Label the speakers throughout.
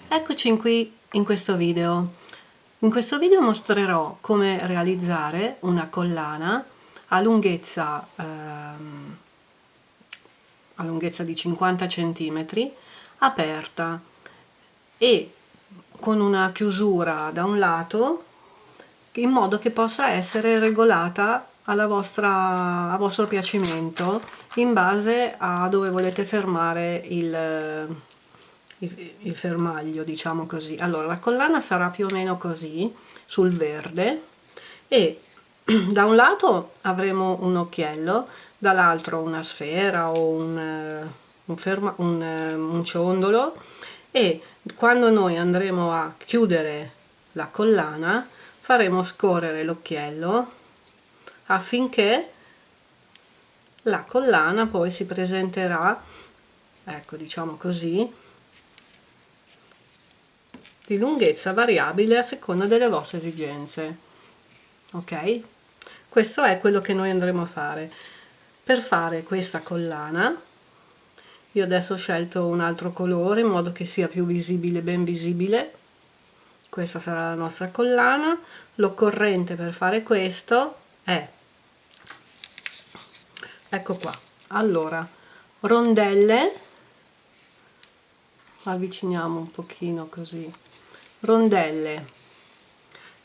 Speaker 1: Eccoci qui in questo video. In questo video mostrerò come realizzare una collana a lunghezza di 50 cm aperta e con una chiusura da un lato in modo che possa essere regolata a vostro piacimento in base a dove volete fermare il fermaglio, diciamo così. Allora, la collana sarà più o meno così, sul verde, e da un lato avremo un occhiello, dall'altro una sfera o un ciondolo, e quando noi andremo a chiudere la collana faremo scorrere l'occhiello affinché la collana poi si presenterà, ecco, diciamo così, di lunghezza variabile a seconda delle vostre esigenze. Ok? Questo è quello che noi andremo a fare. Per fare questa collana io adesso ho scelto un altro colore in modo che sia più visibile, ben visibile. Questa sarà la nostra collana. L'occorrente per fare questo è, ecco qua, allora, rondelle, avviciniamo un pochino così, rondelle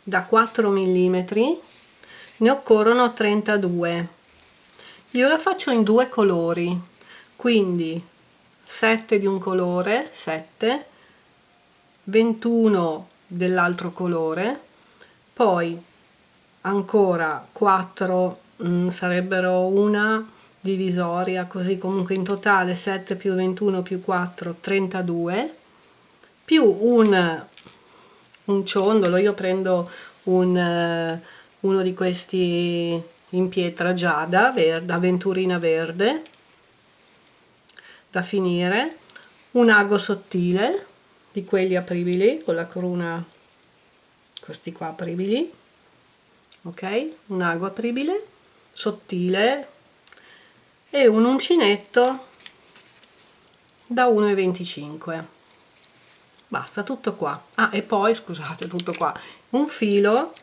Speaker 1: da 4 mm, ne occorrono 32. Io la faccio in due colori, quindi 7 di un colore, 7, 21 dell'altro colore, poi ancora 4, sarebbero una divisoria, così comunque in totale 7 più 21 più 4, 32, più un ciondolo. Io prendo uno di questi in pietra giada, verde, avventurina verde, da finire, un ago sottile, di quelli apribili, con la corona, questi qua apribili, ok? Un ago apribile, sottile, e un uncinetto da 1,25. Basta, tutto qua. Ah, e poi, scusate, tutto qua. Un filo.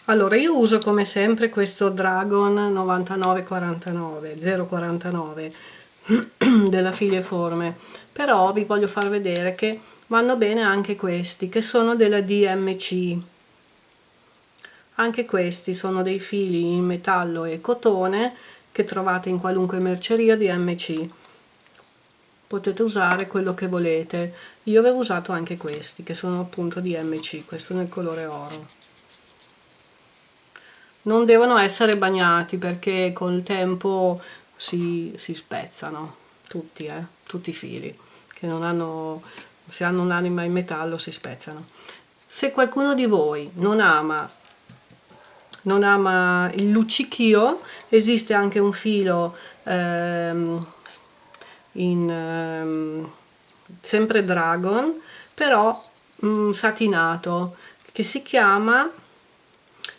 Speaker 1: Allora, io uso come sempre questo Dragon 9949, 049 della Filiforme, però vi voglio far vedere che vanno bene anche questi, che sono della DMC. Anche questi sono dei fili in metallo e cotone che trovate in qualunque merceria DMC. Potete usare quello che volete. Io avevo usato anche questi che sono appunto DMC, questo nel colore oro. Non devono essere bagnati perché col tempo si spezzano tutti, tutti i fili che non hanno, se hanno un'anima in metallo, si spezzano. Se qualcuno di voi non ama il luccichio, esiste anche un filo sempre Dragon, però satinato, che si chiama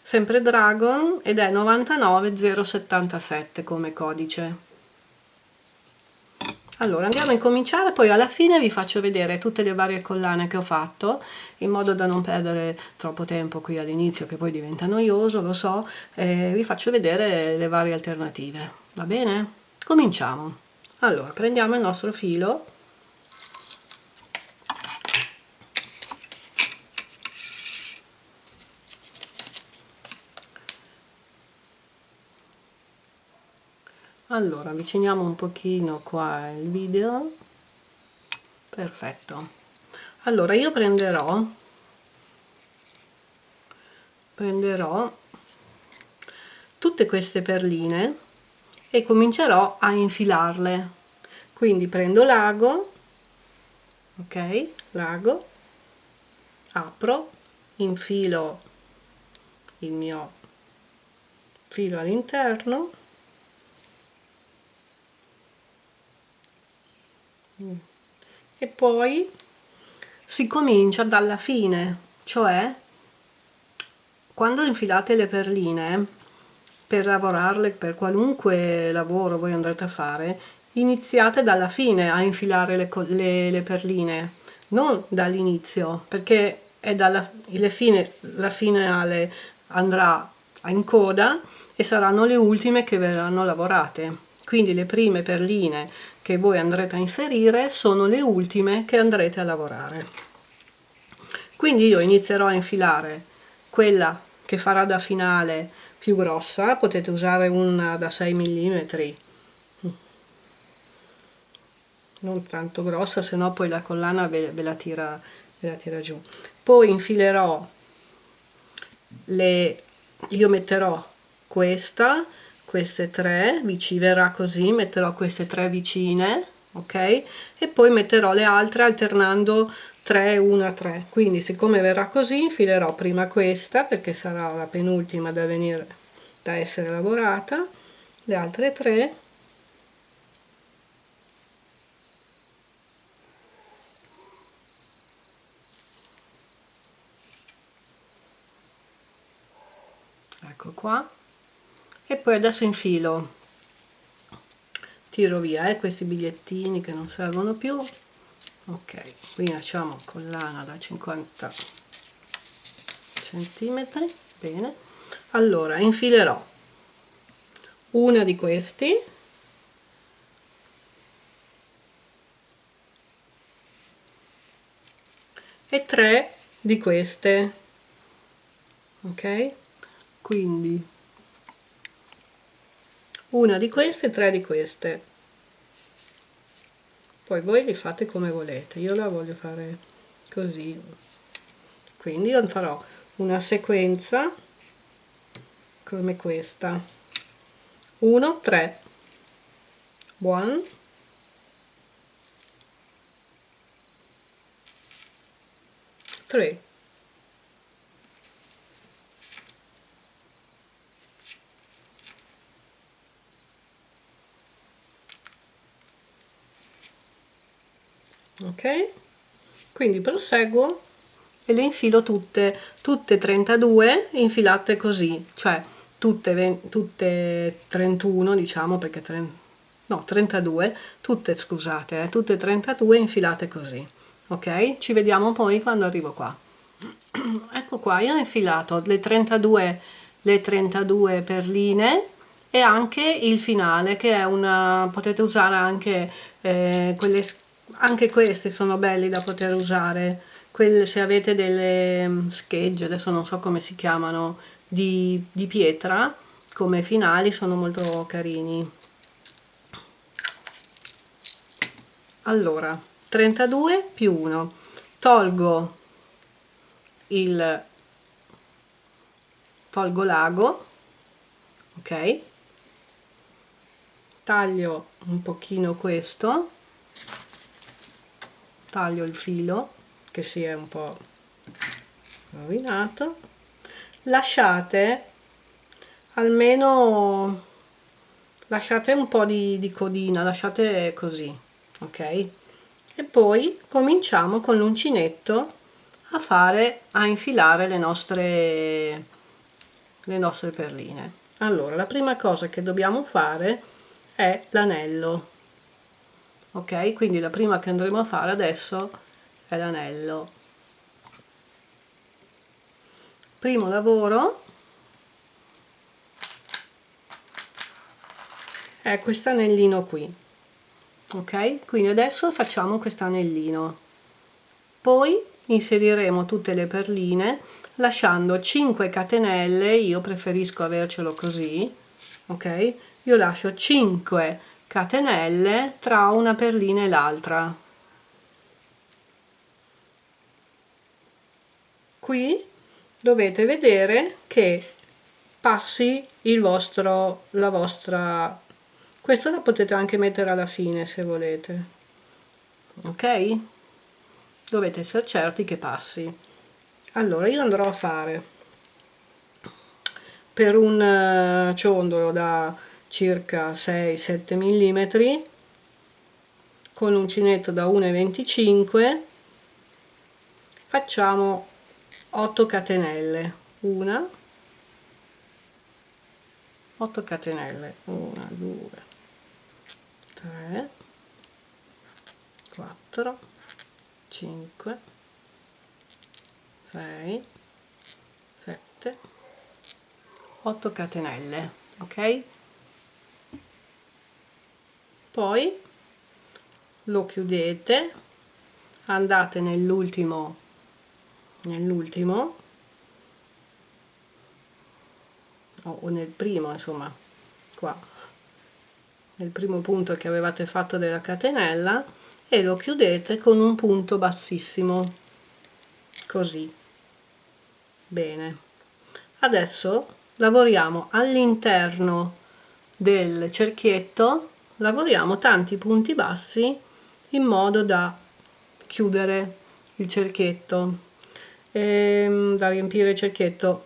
Speaker 1: sempre Dragon ed è 99077 come codice. Allora andiamo a incominciare, poi alla fine vi faccio vedere tutte le varie collane che ho fatto, in modo da non perdere troppo tempo qui all'inizio, che poi diventa noioso, lo so. Vi faccio vedere le varie alternative, va bene? Cominciamo. Allora, prendiamo il nostro filo, allora avviciniamo un pochino qua il video, perfetto. Allora io prenderò tutte queste perline e comincerò a infilarle, quindi prendo l'ago, ok, l'ago, apro, infilo il mio filo all'interno e poi si comincia dalla fine, cioè quando infilate le perline, per lavorarle, per qualunque lavoro voi andrete a fare, iniziate dalla fine a infilare le perline, non dall'inizio, perché è la finale andrà in coda e saranno le ultime che verranno lavorate. Quindi le prime perline che voi andrete a inserire sono le ultime che andrete a lavorare. Quindi io inizierò a infilare quella che farà da finale più grossa, potete usare una da 6 mm, non tanto grossa, se no poi la collana ve la tira giù. Poi infilerò io metterò queste tre verrà così, metterò queste tre vicine, ok, e poi metterò le altre alternando 3 1 3. Quindi siccome verrà così infilerò prima questa perché sarà la penultima da essere lavorata, le altre tre, ecco qua, e poi adesso tiro via questi bigliettini che non servono più. Ok, qui facciamo collana da 50 centimetri. Bene, allora infilerò una di questi, e tre di queste, ok, quindi una di queste e tre di queste. Poi voi li fate come volete, io la voglio fare così, quindi io farò una sequenza come questa: 1 3 1 3 ok, quindi proseguo e le infilo tutte 32 infilate così, cioè tutte 31, diciamo, perché no, 32, tutte, scusate, tutte 32 infilate così, ok? Ci vediamo poi quando arrivo qua. Ecco qua, io ho infilato le 32 perline e anche il finale, che è potete usare anche anche questi sono belli da poter usare, se avete delle schegge, adesso non so come si chiamano, di pietra, come finali sono molto carini. Allora, 32 più 1, tolgo l'ago, ok, taglio un pochino questo, taglio il filo che si è un po' rovinato, lasciate almeno un po' di codina, lasciate così, ok, e poi cominciamo con l'uncinetto a infilare le nostre perline. Allora, la prima cosa che dobbiamo fare è l'anello, ok, quindi la prima che andremo a fare adesso è l'anello. Primo lavoro è questo anellino qui, ok, quindi adesso facciamo questo anellino, poi inseriremo tutte le perline lasciando 5 catenelle, io preferisco avercelo così, ok, io lascio 5 catenelle tra una perlina e l'altra. Qui dovete vedere che passi la vostra, questo la potete anche mettere alla fine se volete, ok, dovete essere certi che passi. Allora io andrò a fare per un ciondolo da circa 6-7 mm con uncinetto da 1,25, facciamo 8 catenelle, 8 catenelle, 1 2 3 4 5, 6, 7, 8 catenelle, ok? Poi lo chiudete, andate nell'ultimo o nel primo, insomma, qua nel primo punto che avevate fatto della catenella, e lo chiudete con un punto bassissimo, così. Bene, adesso lavoriamo all'interno del cerchietto, lavoriamo tanti punti bassi in modo da chiudere il cerchietto, da riempire il cerchietto.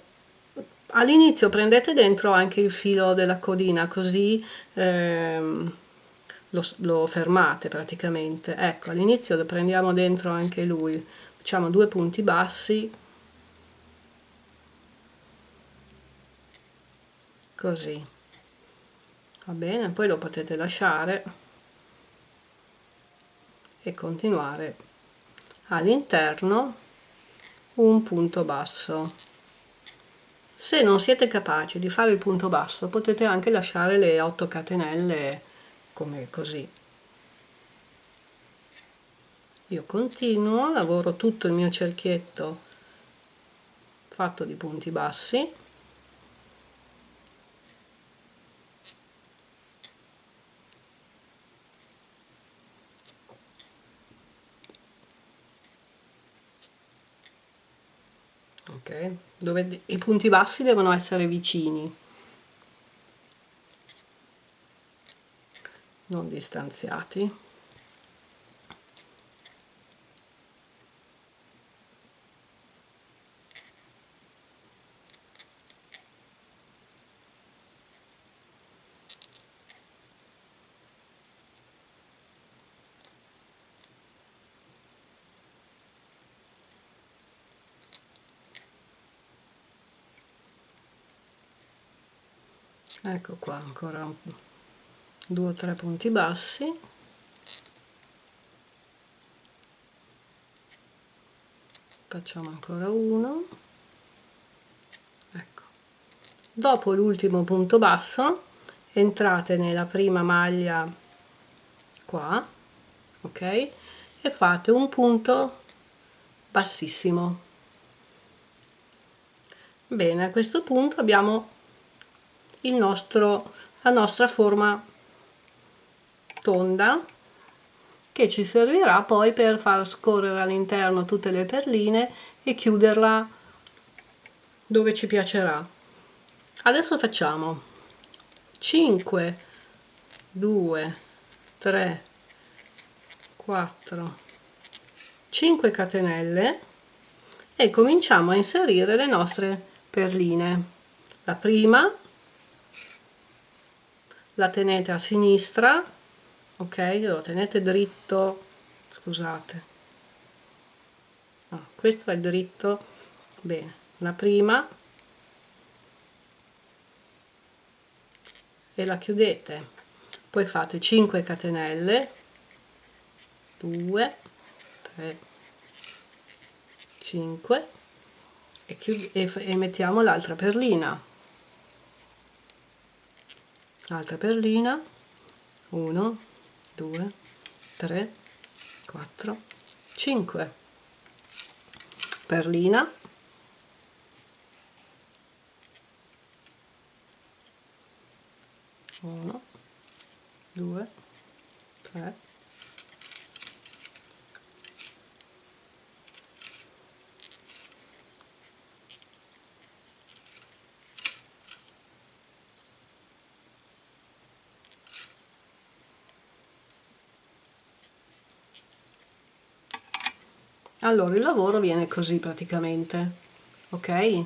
Speaker 1: All'inizio prendete dentro anche il filo della codina, così lo fermate praticamente. Ecco, all'inizio lo prendiamo dentro anche lui, facciamo 2 punti bassi, così, va bene. Poi lo potete lasciare e continuare all'interno un punto basso. Se non siete capaci di fare il punto basso, potete anche lasciare le 8 catenelle come così. Io continuo, lavoro tutto il mio cerchietto fatto di punti bassi. Ok, dove i punti bassi devono essere vicini, non distanziati. Ecco qua, ancora 2 o 3 punti bassi. Facciamo ancora uno. Ecco. Dopo l'ultimo punto basso entrate nella prima maglia qua, ok? E fate un punto bassissimo. Bene, a questo punto abbiamo la nostra forma tonda, che ci servirà poi per far scorrere all'interno tutte le perline e chiuderla dove ci piacerà. Adesso facciamo 5, 2, 3, 4, 5 catenelle e cominciamo a inserire le nostre perline. La prima la tenete a sinistra, ok? Lo tenete dritto, scusate, no, questo è il dritto. Bene, la prima e la chiudete, poi fate 5 catenelle, 2, 3, 5 e mettiamo l'altra perlina, 1, 2, 3, 4, 5, perlina, 1, 2, 3, allora il lavoro viene così praticamente, ok?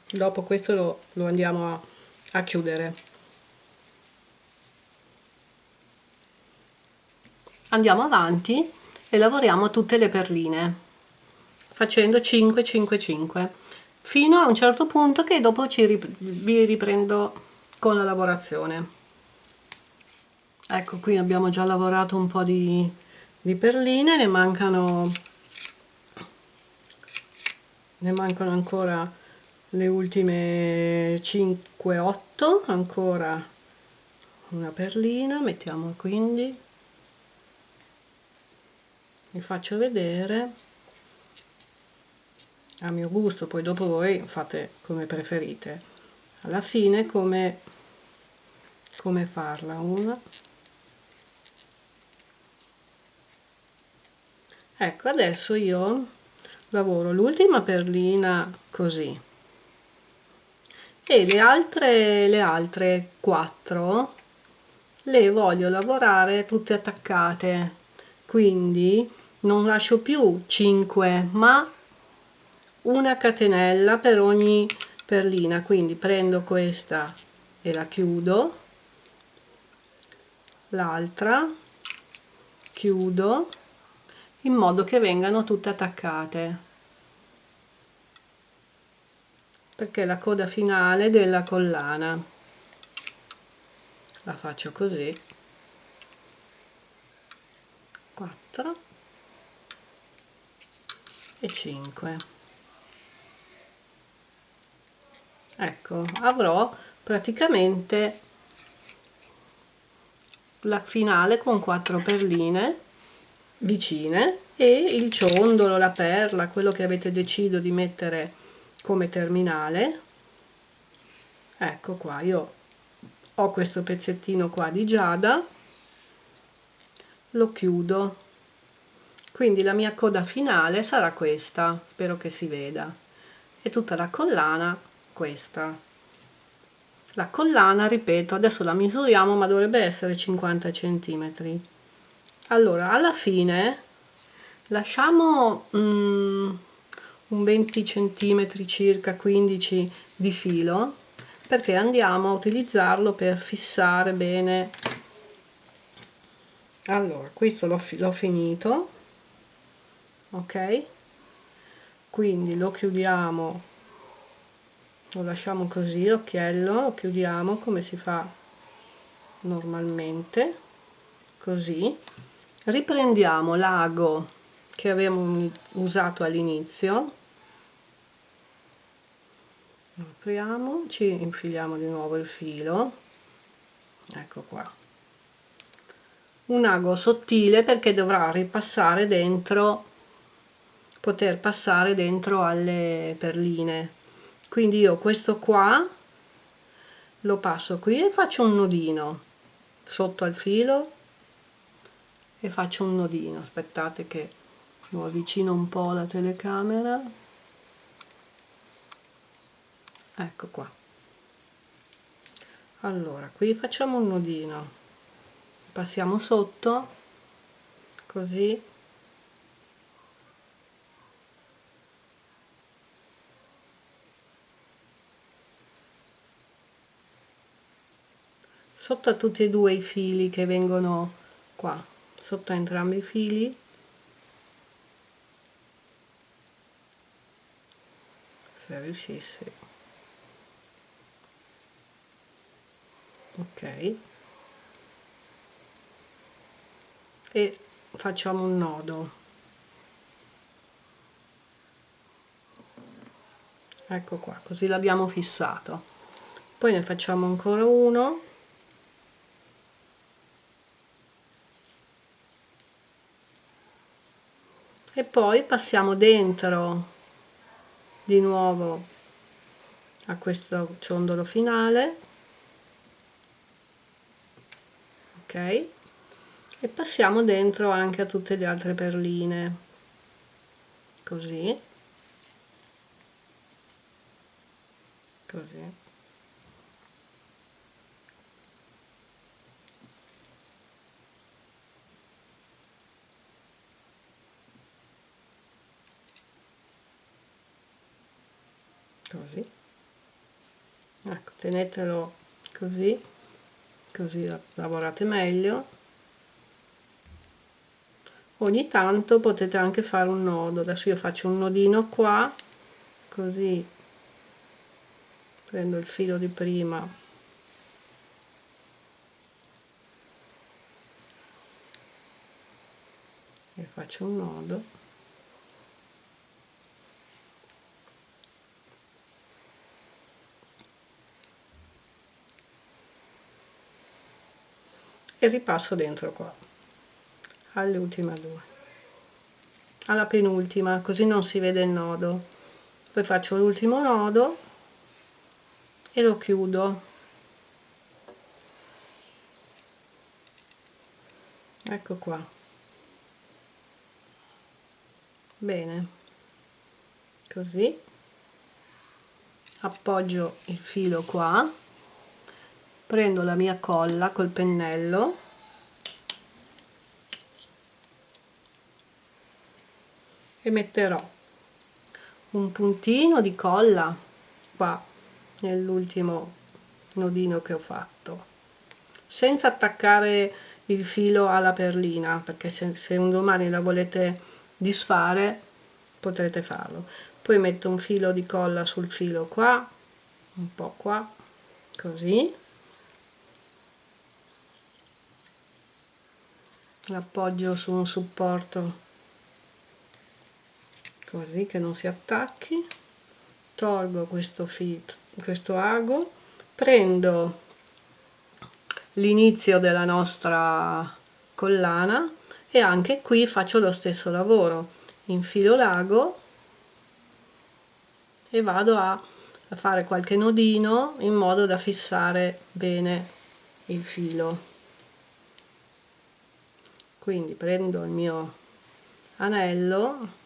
Speaker 1: Dopo questo lo andiamo a chiudere. Andiamo avanti e lavoriamo tutte le perline facendo 5, 5, 5 fino a un certo punto che dopo vi riprendo con la lavorazione. Ecco, qui abbiamo già lavorato un po' di perline, ne mancano ancora le ultime 5-8, ancora una perlina, mettiamo, quindi vi faccio vedere a mio gusto, poi dopo voi fate come preferite, alla fine come farla. Una, ecco, adesso io lavoro l'ultima perlina così, e le altre 4 le voglio lavorare tutte attaccate, quindi non lascio più 5 ma una catenella per ogni perlina, quindi prendo questa e la chiudo, l'altra chiudo, in modo che vengano tutte attaccate, perché la coda finale della collana la faccio così, 4 e 5. Ecco, avrò praticamente la finale con 4 perline vicine e il ciondolo, la perla, quello che avete deciso di mettere come terminale. Ecco qua, io ho questo pezzettino qua di giada, lo chiudo, quindi la mia coda finale sarà questa, spero che si veda, e tutta la collana questa. La collana, ripeto, adesso la misuriamo, ma dovrebbe essere 50 centimetri. Allora, alla fine lasciamo un 20 centimetri circa, 15 di filo, perché andiamo a utilizzarlo per fissare bene. Allora, questo l'ho finito, ok, quindi lo chiudiamo, lo lasciamo così, occhiello, lo chiudiamo come si fa normalmente, così. Riprendiamo l'ago che abbiamo usato all'inizio, apriamo, ci infiliamo di nuovo il filo, ecco qua, un ago sottile perché dovrà ripassare dentro, poter passare dentro alle perline, quindi io questo qua lo passo qui e faccio un nodino sotto al filo e faccio un nodino. Aspettate che lo avvicino un po' la telecamera, ecco qua. Allora, qui facciamo un nodino, passiamo sotto così, sotto a tutti e due i fili che vengono qua, sotto a entrambi i fili, se riuscissi, ok, e facciamo un nodo, ecco qua, così l'abbiamo fissato. Poi ne facciamo ancora uno, e poi passiamo dentro di nuovo a questo ciondolo finale, ok, e passiamo dentro anche a tutte le altre perline, così, così, così, ecco, tenetelo così, così lavorate meglio. Ogni tanto potete anche fare un nodo, adesso io faccio un nodino qua, così prendo il filo di prima e faccio un nodo, e ripasso dentro qua all'ultima due, alla penultima, così non si vede il nodo. Poi faccio l'ultimo nodo e lo chiudo. Ecco qua. Bene, così appoggio il filo qua, prendo la mia colla col pennello e metterò un puntino di colla qua nell'ultimo nodino che ho fatto, senza attaccare il filo alla perlina, perché se un domani la volete disfare potrete farlo. Poi metto un filo di colla sul filo qua, un po' qua, così, l'appoggio su un supporto così che non si attacchi, tolgo questo ago, prendo l'inizio della nostra collana e anche qui faccio lo stesso lavoro, infilo l'ago e vado a fare qualche nodino in modo da fissare bene il filo. Quindi prendo il mio anello,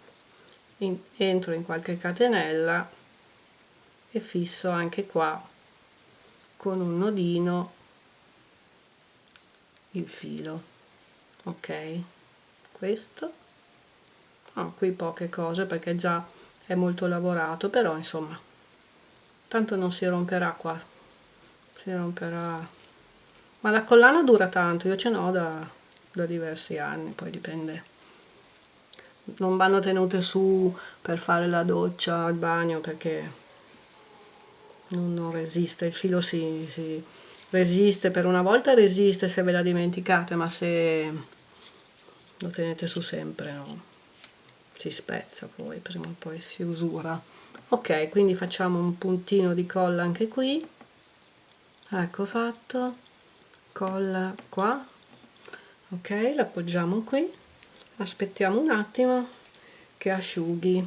Speaker 1: entro in qualche catenella e fisso anche qua con un nodino il filo. Ok, questo, qui poche cose perché già è molto lavorato, però insomma tanto non si romperà qua, si romperà, ma la collana dura tanto, io ce n'ho da diversi anni, poi dipende, non vanno tenute su per fare la doccia, il bagno, perché non resiste, il filo si resiste, per una volta resiste se ve la dimenticate, ma se lo tenete su sempre no, si spezza, poi prima o poi si usura. Ok, quindi facciamo un puntino di colla anche qui, ecco fatto, colla qua, ok, l'appoggiamo qui, aspettiamo un attimo che asciughi.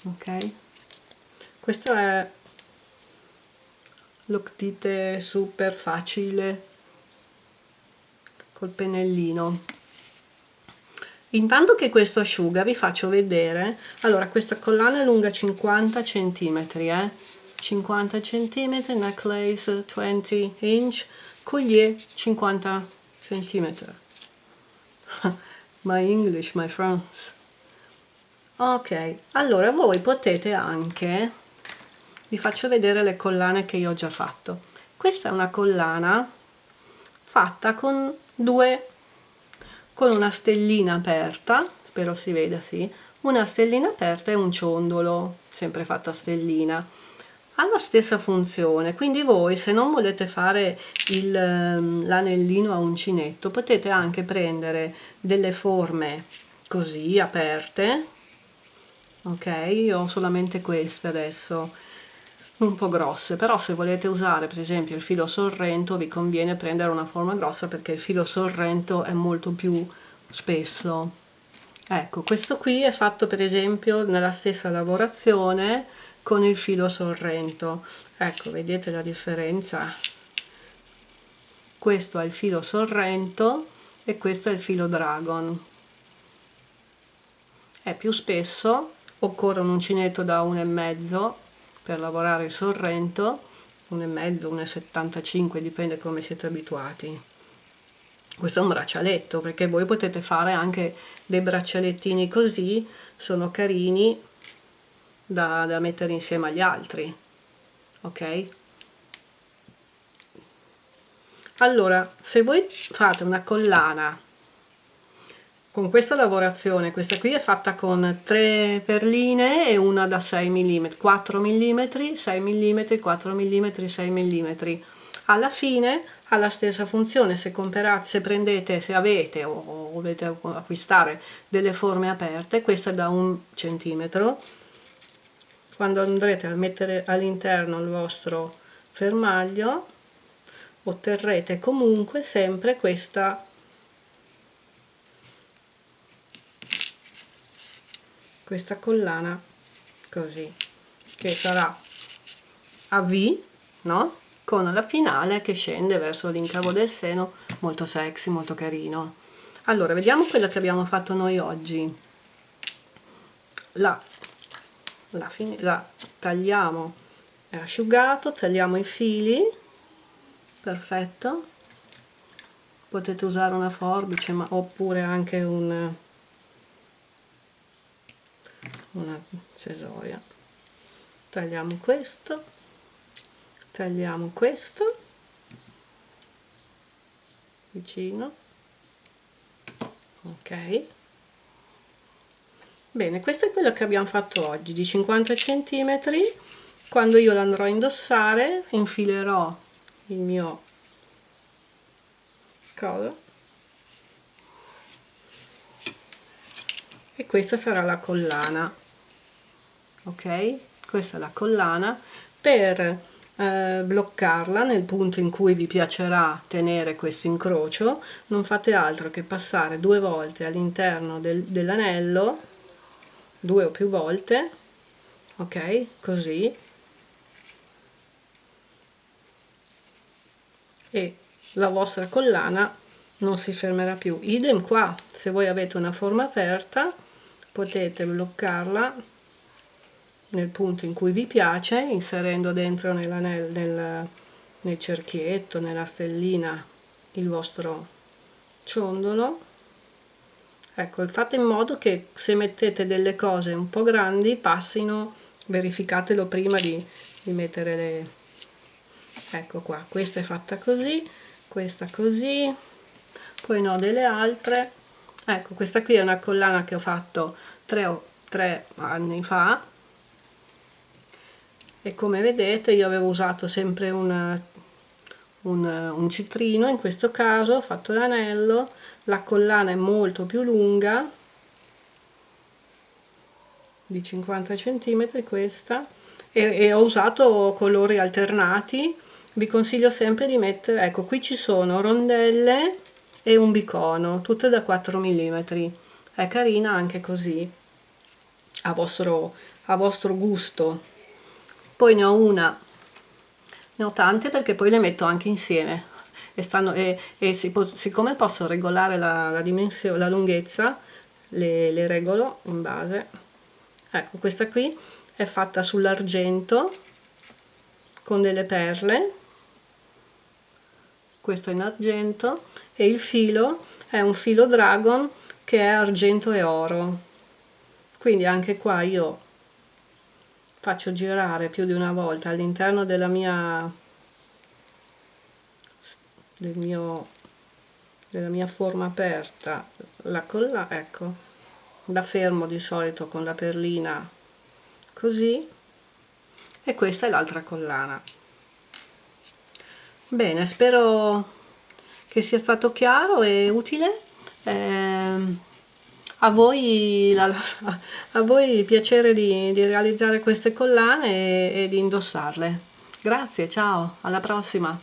Speaker 1: Ok, questo è lo dite super facile col pennellino. Intanto che questo asciuga vi faccio vedere, allora questa collana è lunga 50 cm, 50 cm, necklace 20 inch, collier 50 cm. My English, my friends. Ok, allora voi potete anche, vi faccio vedere le collane che io ho già fatto. Questa è una collana fatta con una stellina aperta, spero si veda, sì, una stellina aperta e un ciondolo, sempre fatta a stellina. Ha la stessa funzione, quindi voi se non volete fare l'anellino a uncinetto potete anche prendere delle forme così aperte, ok, io ho solamente queste adesso, un po' grosse, però se volete usare per esempio il filo sorrento vi conviene prendere una forma grossa perché il filo sorrento è molto più spesso. Ecco, questo qui è fatto per esempio nella stessa lavorazione con il filo sorrento. Ecco, vedete la differenza? Questo è il filo sorrento e questo è il filo dragon. È più spesso, occorre un uncinetto da 1,5 per lavorare il sorrento, 1,5, 1,75, dipende come siete abituati. Questo è un braccialetto, perché voi potete fare anche dei braccialettini così, sono carini da mettere insieme agli altri, ok? Allora, se voi fate una collana con questa lavorazione, questa qui è fatta con 3 perline e una da 6 mm, 4 mm, 6 mm, 4 mm, 6 mm. Alla fine ha la stessa funzione. Se prendete, se avete o volete acquistare delle forme aperte, questa è da 1 centimetro. Quando andrete a mettere all'interno il vostro fermaglio otterrete comunque sempre questa collana così, che sarà a V, no? Con la finale che scende verso l'incavo del seno, molto sexy, molto carino. Allora, vediamo quello che abbiamo fatto noi oggi. La tagliamo, è asciugato, tagliamo i fili, perfetto. Potete usare una forbice, oppure anche una cesoia. Tagliamo questo, vicino, ok. Bene, questo è quello che abbiamo fatto oggi, di 50 centimetri. Quando io l'andrò a indossare infilerò il mio coso e questa sarà la collana, ok? Questa è la collana. Per bloccarla nel punto in cui vi piacerà tenere questo incrocio, non fate altro che passare 2 volte all'interno dell'anello, 2 o più volte, ok? Così, e la vostra collana non si fermerà più. Idem qua, se voi avete una forma aperta potete bloccarla nel punto in cui vi piace, inserendo dentro nel cerchietto, nella stellina, il vostro ciondolo. Ecco, fate in modo che se mettete delle cose un po' grandi passino, verificatelo prima di mettere le... Ecco qua, questa è fatta così, questa così, poi ne ho delle altre. Ecco, questa qui è una collana che ho fatto 3 anni fa, e come vedete io avevo usato sempre un citrino. In questo caso ho fatto l'anello, la collana è molto più lunga, di 50 cm questa, e ho usato colori alternati. Vi consiglio sempre di mettere, ecco, qui ci sono rondelle e un bicono, tutte da 4 mm. È carina anche così, a vostro gusto. Poi ne ho tante perché poi le metto anche insieme e siccome posso regolare la dimensione, la lunghezza, le regolo in base. Ecco, questa qui è fatta sull'argento con delle perle, questo è in argento, e il filo è un filo dragon che è argento e oro. Quindi anche qua io faccio girare più di una volta all'interno della mia forma aperta la collana, ecco, la fermo di solito con la perlina così, e questa è l'altra collana. Bene, spero che sia stato chiaro e utile. A voi il piacere di realizzare queste collane e di indossarle. Grazie, ciao, alla prossima!